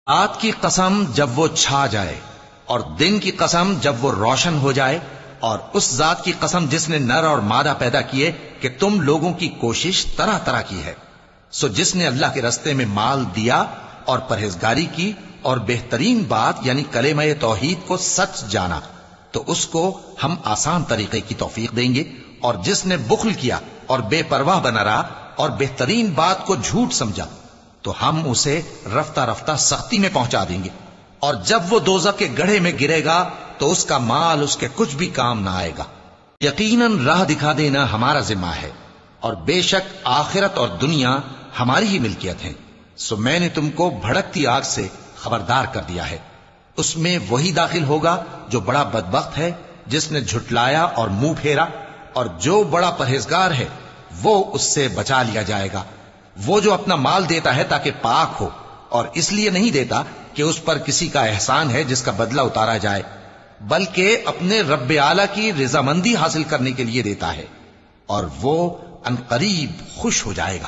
رات کی قسم جب وہ چھا جائے اور دن کی قسم جب وہ روشن ہو جائے، اور اس ذات کی قسم جس نے نر اور مادہ پیدا کیے کہ تم لوگوں کی کوشش طرح طرح کی ہے۔ سو جس نے اللہ کے رستے میں مال دیا اور پرہیزگاری کی اور بہترین بات یعنی کلمہ توحید کو سچ جانا، تو اس کو ہم آسان طریقے کی توفیق دیں گے، اور جس نے بخل کیا اور بے پرواہ بنا رہا اور بہترین بات کو جھوٹ سمجھا، تو ہم اسے رفتہ رفتہ سختی میں پہنچا دیں گے، اور جب وہ دوزخ کے گڑھے میں گرے گا تو اس کا مال اس کے کچھ بھی کام نہ آئے گا۔ یقیناً راہ دکھا دینا ہمارا ذمہ ہے، اور بے شک آخرت اور دنیا ہماری ہی ملکیت ہیں۔ سو میں نے تم کو بھڑکتی آگ سے خبردار کر دیا ہے، اس میں وہی داخل ہوگا جو بڑا بدبخت ہے، جس نے جھٹلایا اور منہ پھیرا، اور جو بڑا پرہیزگار ہے وہ اس سے بچا لیا جائے گا۔ وہ جو اپنا مال دیتا ہے تاکہ پاک ہو، اور اس لیے نہیں دیتا کہ اس پر کسی کا احسان ہے جس کا بدلہ اتارا جائے، بلکہ اپنے رب اعلی کی رضامندی حاصل کرنے کے لیے دیتا ہے، اور وہ عنقریب خوش ہو جائے گا۔